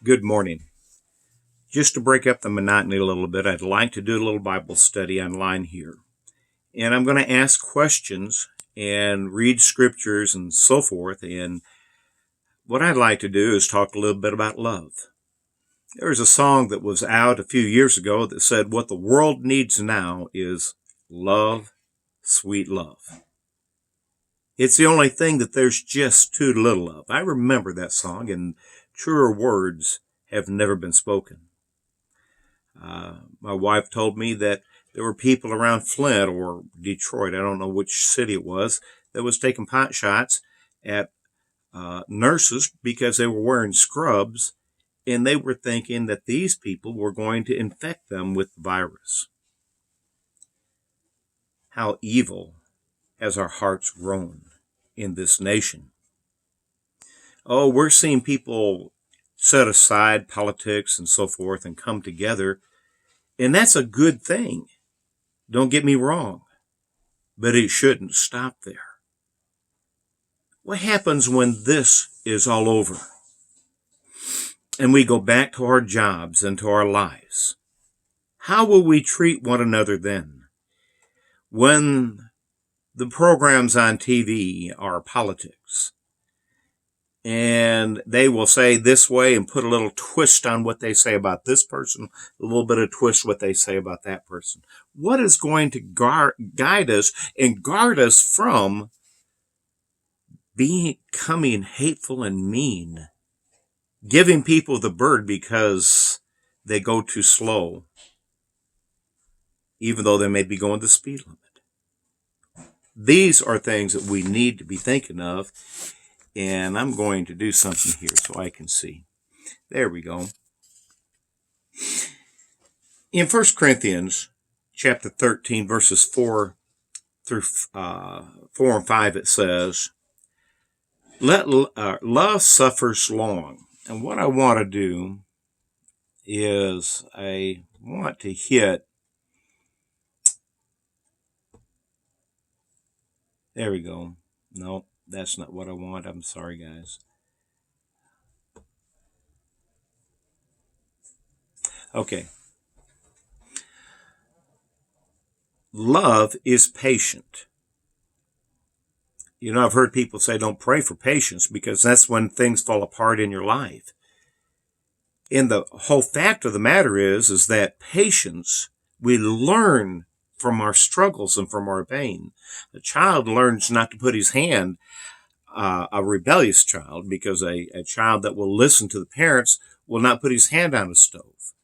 Good morning. Just to break up the monotony a little bit, I'd like to do a little Bible study online here. And I'm going to ask questions and read scriptures and so forth. And what I'd like to do is talk a little bit about love. There's a song that was out a few years ago that said, "What the world needs now is love, sweet love." It's the only thing that there's just too little of. I remember that song, and truer words have never been spoken. My wife told me that there were people around Flint or Detroit, I don't know which city it was, that was taking pot shots at nurses because they were wearing scrubs, and they were thinking that these people were going to infect them with the virus. How evil has our hearts grown in this nation. Oh, we're seeing people set aside politics and so forth and come together, and that's a good thing. Don't get me wrong, but it shouldn't stop there. What happens when this is all over and we go back to our jobs and to our lives? How will we treat one another then? When the programs on TV are politics and they will say this way and put a little twist on what they say about this person, a little bit of twist what they say about that person. What is going to guide us and guard us from becoming hateful and mean, giving people the bird because they go too slow, even though they may be going the speed limit? These are things that we need to be thinking of, and I'm going to do something here so I can see. There we go. In 1 Corinthians chapter 13, verses 4 through 4 and 5, it says, love suffers long. And what I want to do is I want to hit, there we go. No, that's not what I want. I'm sorry, guys. Okay. Love is patient. You know, I've heard people say don't pray for patience because that's when things fall apart in your life. And the whole fact of the matter is that patience, we learn from our struggles and from our pain. A child learns not to put his hand, a rebellious child, because a child that will listen to the parents will not put his hand on the stove.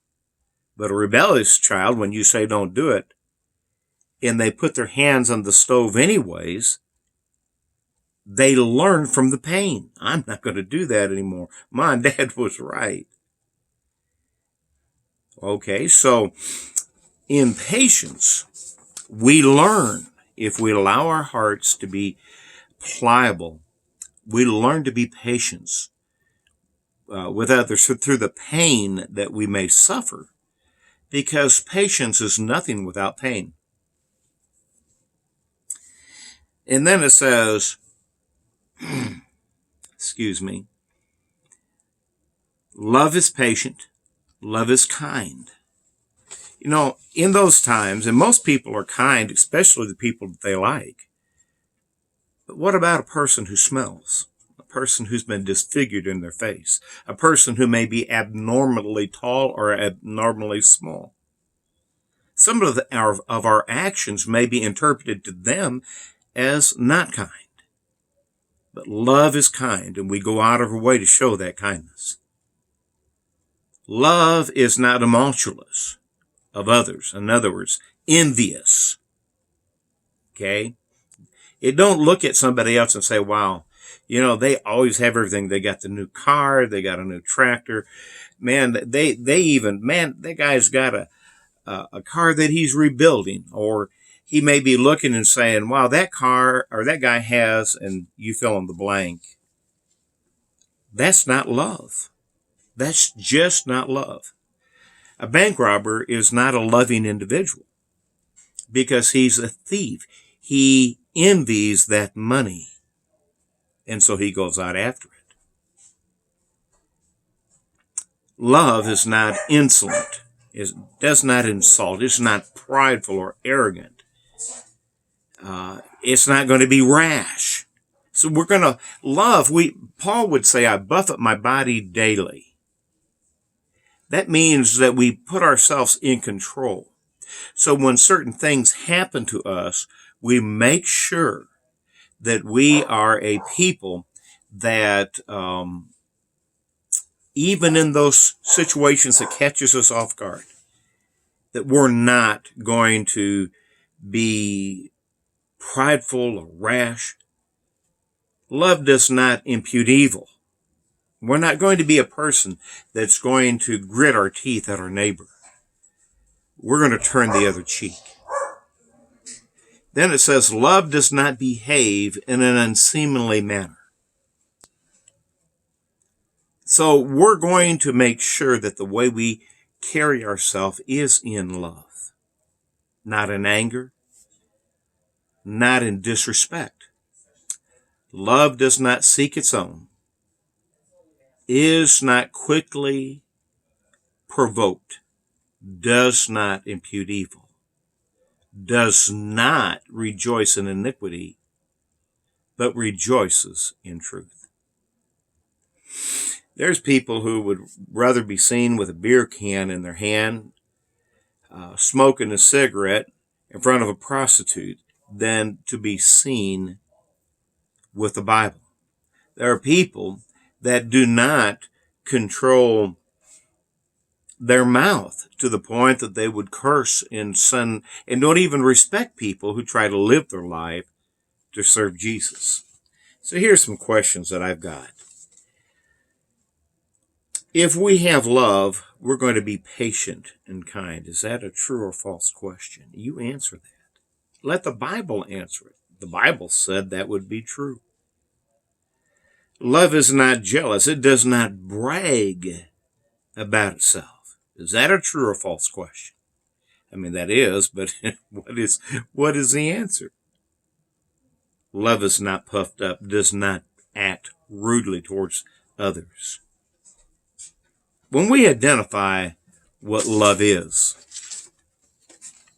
But a rebellious child, when you say don't do it, and they put their hands on the stove anyways, they learn from the pain. I'm not going to do that anymore. Mom and Dad was right. Okay, so in patience, we learn, if we allow our hearts to be pliable, we learn to be patient with others through the pain that we may suffer, because patience is nothing without pain. And then it says, excuse me, love is patient, love is kind. You know, in those times, and most people are kind, especially the people that they like. But what about a person who smells? A person who's been disfigured in their face? A person who may be abnormally tall or abnormally small? Some of our actions may be interpreted to them as not kind. But love is kind, and we go out of our way to show that kindness. Love is not tumultuous of others. In other words, envious. Okay? It don't look at somebody else and say, wow, you know, they always have everything. They got the new car. They got a new tractor. Man, that guy's got a car that he's rebuilding. Or he may be looking and saying, wow, that car or that guy has, and you fill in the blank. That's not love. That's just not love. A bank robber is not a loving individual because he's a thief. He envies that money, and so he goes out after it. Love is not insolent. It does not insult. It's not prideful or arrogant. It's not going to be rash. So we're going to love. Paul would say, I buffet my body daily. That means that we put ourselves in control. So when certain things happen to us, we make sure that we are a people that even in those situations that catches us off guard, that we're not going to be prideful or rash. Love does not impute evil. We're not going to be a person that's going to grit our teeth at our neighbor. We're going to turn the other cheek. Then it says, love does not behave in an unseemly manner. So we're going to make sure that the way we carry ourselves is in love, not in anger, not in disrespect. Love does not seek its own, is not quickly provoked, does not impute evil, does not rejoice in iniquity, but rejoices in truth. There's people who would rather be seen with a beer can in their hand, smoking a cigarette in front of a prostitute, than to be seen with the Bible. There are people that do not control their mouth to the point that they would curse and sin and don't even respect people who try to live their life to serve Jesus. So here's some questions that I've got. If we have love, we're going to be patient and kind. Is that a true or false question? You answer that. Let the Bible answer it. The Bible said that would be true. Love is not jealous. It does not brag about itself. Is that a true or false question? I mean, that is, but what is the answer? Love is not puffed up, does not act rudely towards others. When we identify what love is,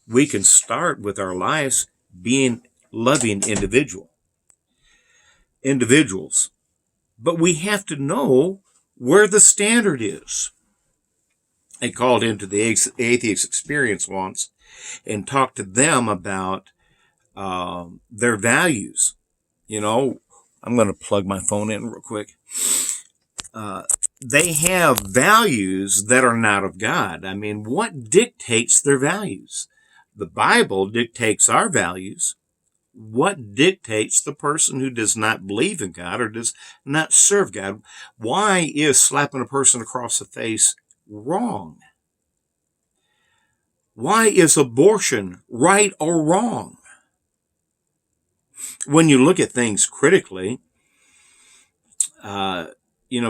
we can start with our lives being loving individuals. But we have to know where the standard is. I called into the Atheist Experience once and talked to them about their values. You know, I'm going to plug my phone in real quick. They have values that are not of God. I mean, what dictates their values? The Bible dictates our values. What dictates the person who does not believe in God or does not serve God? Why is slapping a person across the face wrong? Why is abortion right or wrong? When you look at things critically,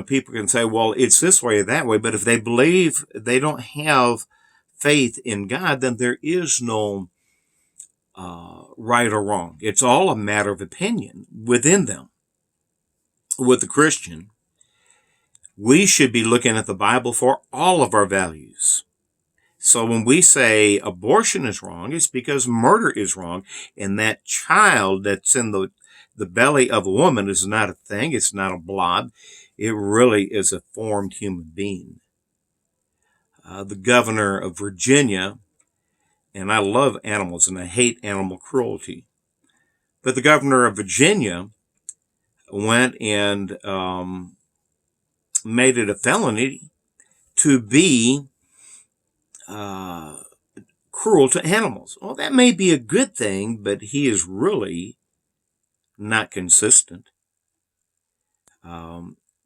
people can say, well, it's this way or that way, but if they believe they don't have faith in God, then there is no right or wrong. It's all a matter of opinion within them. With the Christian, we should be looking at the Bible for all of our values. So when we say abortion is wrong, it's because murder is wrong, and that child that's in the belly of a woman is not a thing, it's not a blob. It really is a formed human being. The governor of Virginia, and I love animals and I hate animal cruelty, but the governor of Virginia went and made it a felony to be cruel to animals. Well, that may be a good thing, but he is really not consistent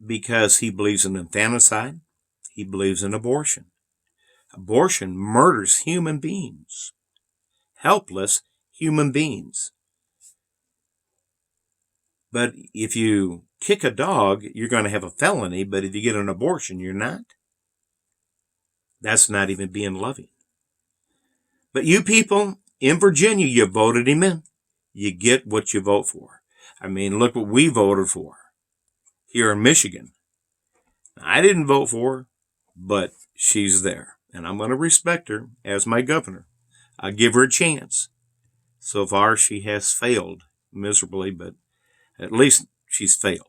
because he believes in infanticide. He believes in abortion. Abortion murders human beings, helpless human beings. But if you kick a dog, you're going to have a felony, but if you get an abortion, you're not. That's not even being loving. But you people in Virginia, you voted him in. You get what you vote for. I mean, look what we voted for here in Michigan. I didn't vote for her. but she's there. And I'm going to respect her as my governor. I give her a chance. So far, she has failed miserably, but at least she's failed.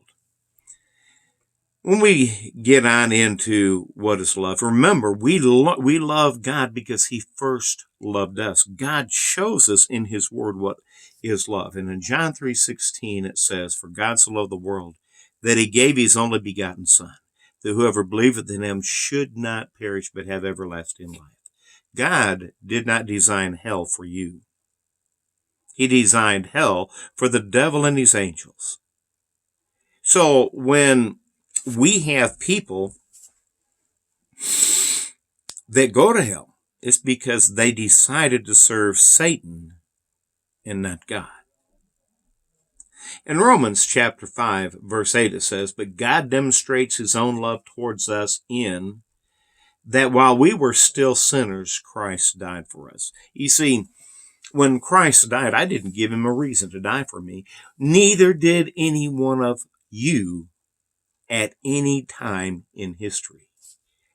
When we get on into what is love, remember, we love God because he first loved us. God shows us in his word what is love. And in John 3:16, it says, "For God so loved the world that he gave his only begotten Son, that whoever believeth in him should not perish but have everlasting life." God did not design hell for you. He designed hell for the devil and his angels. So when we have people that go to hell, it's because they decided to serve Satan and not God. In Romans chapter 5, verse 8, it says, "But God demonstrates his own love towards us in that while we were still sinners, Christ died for us." You see, when Christ died, I didn't give him a reason to die for me. Neither did any one of you at any time in history.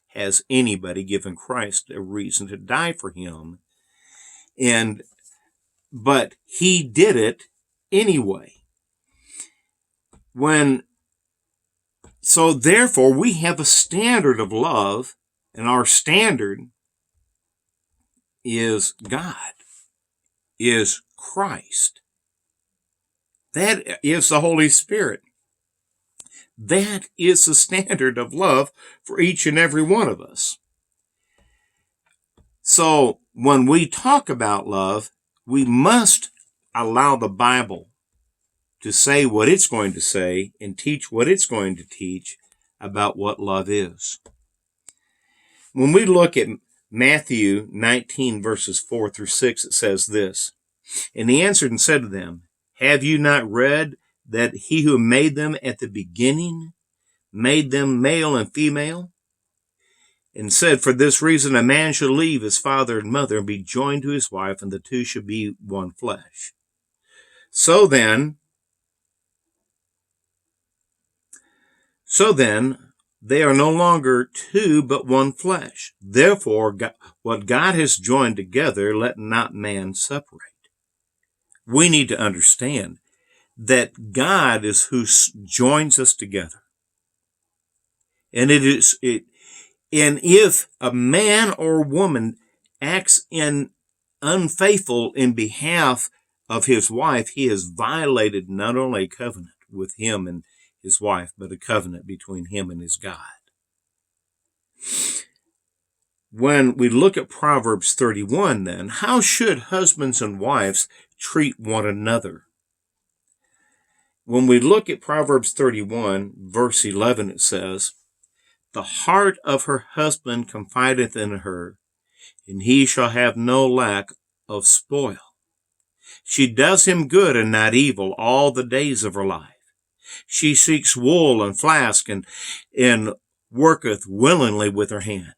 Has anybody given Christ a reason to die for him? But he did it anyway. So therefore we have a standard of love, and our standard is God, is Christ. That is the Holy Spirit. That is the standard of love for each and every one of us. So when we talk about love, we must allow the Bible to say what it's going to say and teach what it's going to teach about what love is. When we look at Matthew 19, verses 4 through 6, it says this, "And he answered and said to them, Have you not read that he who made them at the beginning made them male and female? And said, For this reason a man shall leave his father and mother and be joined to his wife, and the two shall be one flesh. So then, they are no longer two, but one flesh. Therefore, what God has joined together, let not man separate." We need to understand that God is who joins us together. And and if a man or woman acts unfaithful in behalf of his wife, he has violated not only a covenant with him and his wife, but a covenant between him and his God. When we look at Proverbs 31, then, how should husbands and wives treat one another? When we look at Proverbs 31, verse 11, it says, "The heart of her husband confideth in her, and he shall have no lack of spoil. She does him good and not evil all the days of her life. She seeks wool and flask and worketh willingly with her hand.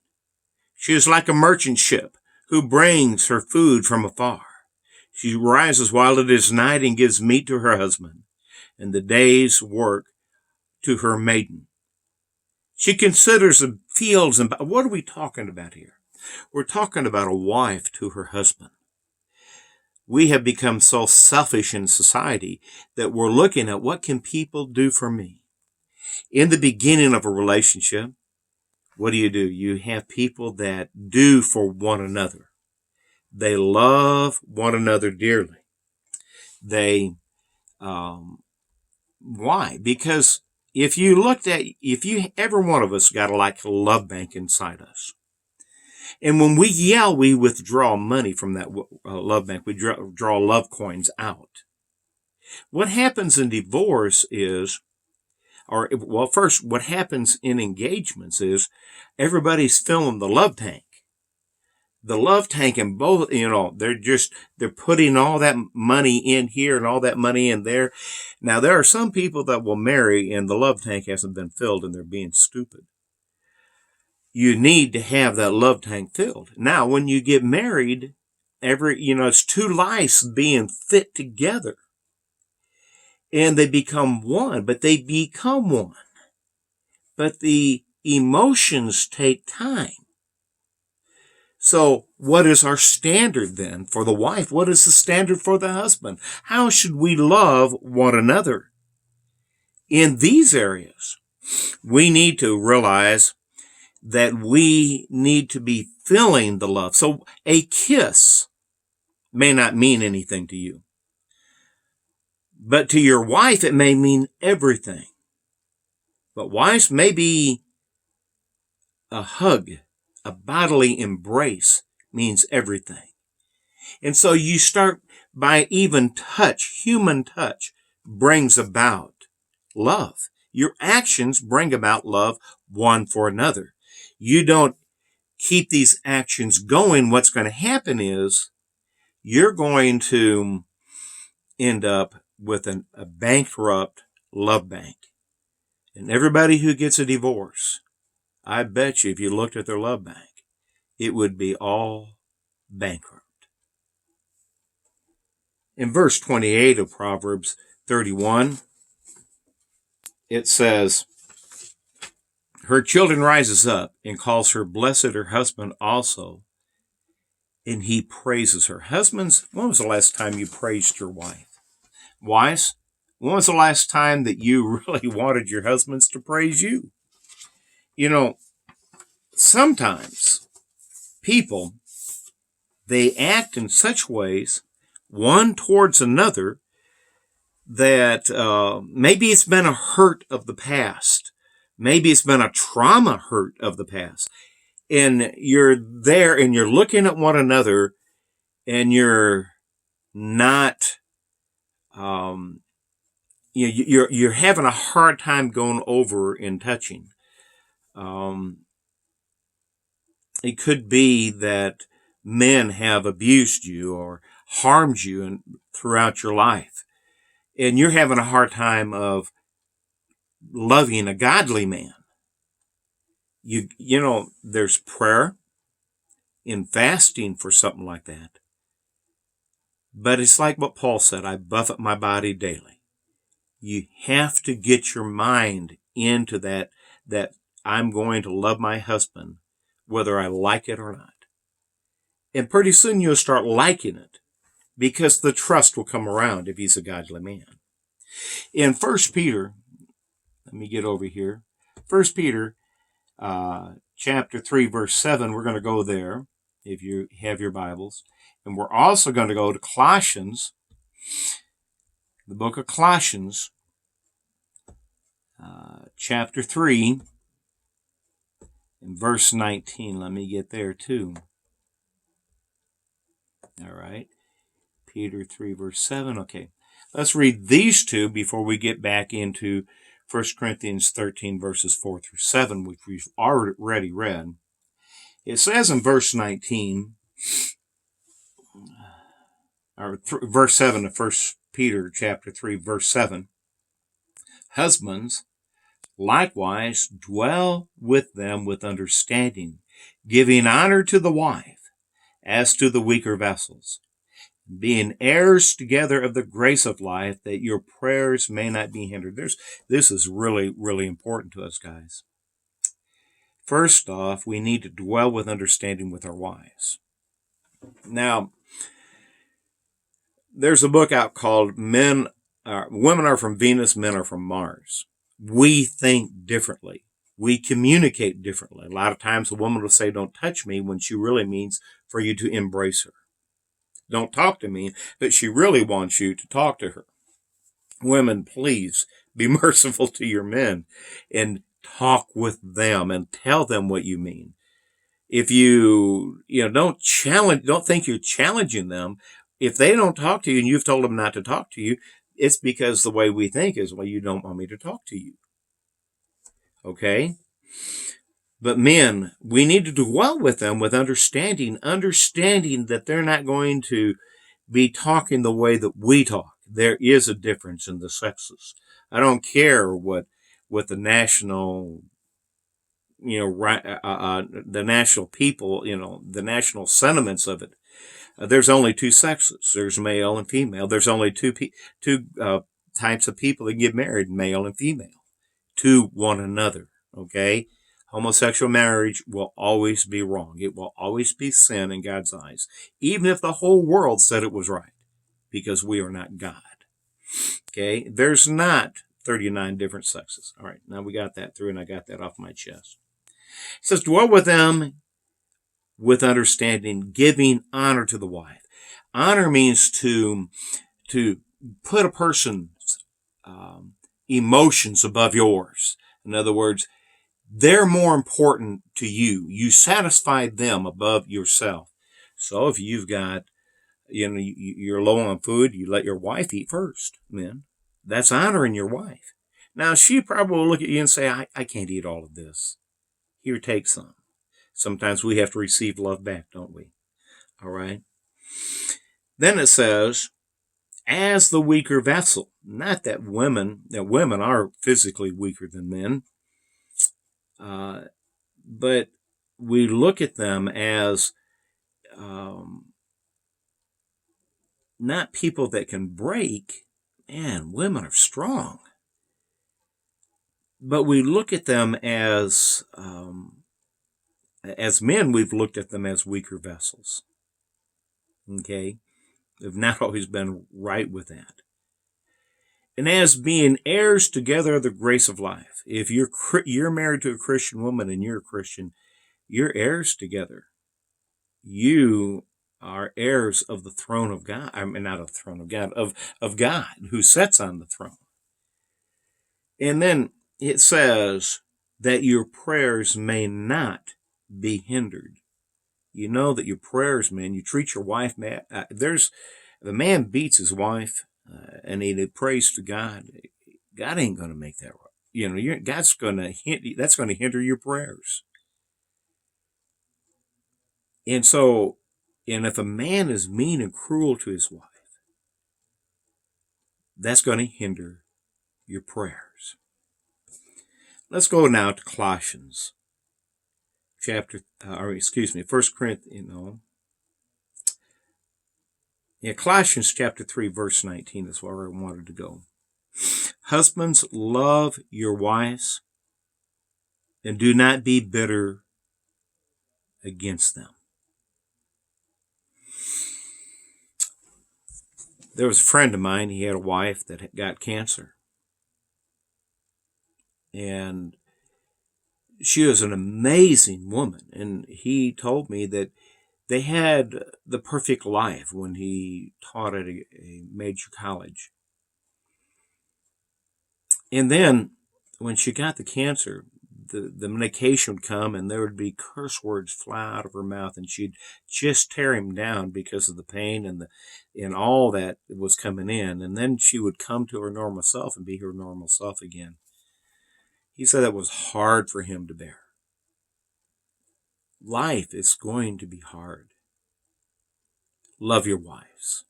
She is like a merchant ship who brings her food from afar. She rises while it is night and gives meat to her husband, and the day's work to her maiden. She considers the fields." And what are we talking about here? We're talking about a wife to her husband. We have become so selfish in society that we're looking at what can people do for me. In the beginning of a relationship, what do? You have people that do for one another. They love one another dearly. Why? Because if every one of us got a love bank inside us. And when we yell, we withdraw money from that love bank. We draw love coins out. What happens in divorce is, first, what happens in engagements is everybody's filling the love tank. The love tank, and both, they're putting all that money in here and all that money in there. Now, there are some people that will marry and the love tank hasn't been filled and they're being stupid. You need to have that love tank filled. Now, when you get married, it's two lives being fit together. And they become one, but the emotions take time. So what is our standard then for the wife? What is the standard for the husband? How should we love one another? In these areas, we need to realize that we need to be feeling the love. So a kiss may not mean anything to you, but to your wife, it may mean everything. But wives, maybe a hug, a bodily embrace means everything. And so you start by even touch, human touch brings about love. Your actions bring about love one for another. You don't keep these actions going. What's going to happen is you're going to end up with a bankrupt love bank. And everybody who gets a divorce, I bet you if you looked at their love bank, it would be all bankrupt. In verse 28 of Proverbs 31, it says, her children rises up and calls her blessed, her husband also, and he praises her. Husbands, when was the last time you praised your wife? Wives, when was the last time that you really wanted your husbands to praise you? You know, sometimes people, they act in such ways, one towards another, that maybe it's been a hurt of the past. Maybe it's been a trauma hurt of the past. And you're there and you're looking at one another and you're not, you're having a hard time going over and touching. It could be that men have abused you or harmed you throughout your life. And you're having a hard time of loving a godly man. You know, there's prayer and fasting for something like that. But it's like what Paul said, I buffet my body daily. You have to get your mind into that I'm going to love my husband, whether I like it or not. And pretty soon you'll start liking it because the trust will come around if he's a godly man. In 1 Peter, let me get over here. 1 Peter chapter 3, verse 7, we're going to go there if you have your Bibles. And we're also going to go to Colossians, the book of Colossians, chapter 3, and verse 19. Let me get there too. All right. Peter 3, verse 7. Okay. Let's read these two before we get back into 1 Corinthians 13, verses 4 through 7, which we've already read. It says in verse 19, or verse 7 of 1 Peter chapter 3, verse 7, husbands, likewise dwell with them with understanding, giving honor to the wife as to the weaker vessels, being heirs together of the grace of life, that your prayers may not be hindered. This is really, really important to us, guys. First off, we need to dwell with understanding with our wives. Now, there's a book out called Women Are from Venus, Men Are from Mars. We think differently. We communicate differently. A lot of times a woman will say, don't touch me, when she really means for you to embrace her. Don't talk to me, but she really wants you to talk to her. Women, please be merciful to your men and talk with them and tell them what you mean. If you don't think you're challenging them. If they don't talk to you and you've told them not to talk to you, it's because the way we think is, well, you don't want me to talk to you. Okay? But men, we need to dwell with them with understanding that they're not going to be talking the way that we talk. There is a difference in the sexes. I don't care what the national, the national people, the national sentiments of it. There's only two sexes. There's male and female. There's only two types of people that get married, male and female, to one another. Okay? Homosexual marriage will always be wrong. It will always be sin in God's eyes, even if the whole world said it was right, because we are not God. Okay? There's not 39 different sexes. All right, now we got that through, and I got that off my chest. It says, dwell with them with understanding, giving honor to the wife. Honor means to put a person's emotions above yours. In other words, they're more important to you. You satisfy them above yourself. So if you've got, you're low on food, you let your wife eat first, men. That's honoring your wife. Now, she probably will look at you and say, I can't eat all of this. Here, take some. Sometimes we have to receive love back, don't we? All right. Then it says, as the weaker vessel. Not that women are physically weaker than men, but we look at them as not people that can break. Man, women are strong. But we look at them as men, we've looked at them as weaker vessels. Okay? We've not always been right with that. And as being heirs together of the grace of life. If you're married to a Christian woman and you're a Christian, you're heirs together. You are heirs of the throne of God. I mean, not of the throne of God, of God who sits on the throne. And then it says that your prayers may not be hindered. You know that your prayers, man, you treat your wife, man. If a man beats his wife and he prays to God, God ain't going to make that right. That's going to hinder your prayers. And if a man is mean and cruel to his wife, that's going to hinder your prayers. Let's go now to Colossians. 1 Corinthians, Colossians chapter 3, verse 19 is where I wanted to go. Husbands, love your wives and do not be bitter against them. There was a friend of mine, he had a wife that had got cancer. And she was an amazing woman. And he told me that they had the perfect life when he taught at a major college. And then when she got the cancer, the medication would come and there would be curse words fly out of her mouth, and she'd just tear him down because of the pain and all that was coming in. And then she would come to her normal self and be her normal self again. He said that was hard for him to bear. Life is going to be hard. Love your wives.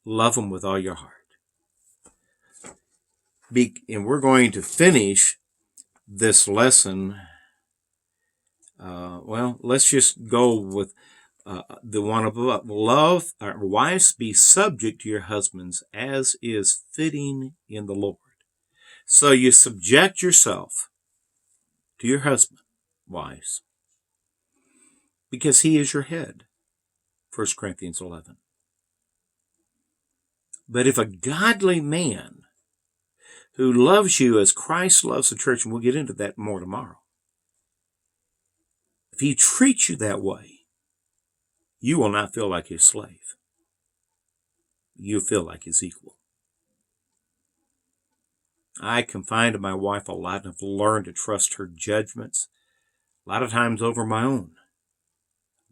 Love them with all your heart. And we're going to finish this lesson. Let's just go with the one above. Love, wives, be subject to your husbands as is fitting in the Lord. So you subject yourself to your husband, wives, because he is your head. 1 Corinthians 11. But if a godly man who loves you as Christ loves the church, and we'll get into that more tomorrow, if he treats you that way, you will not feel like his slave. You feel like his equal. I confide in my wife a lot and have learned to trust her judgments, a lot of times over my own.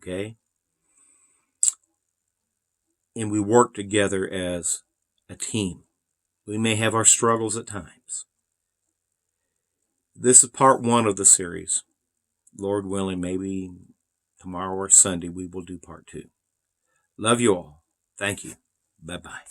Okay? And we work together as a team. We may have our struggles at times. This is part 1 of the series. Lord willing, maybe tomorrow or Sunday we will do part 2. Love you all. Thank you. Bye-bye.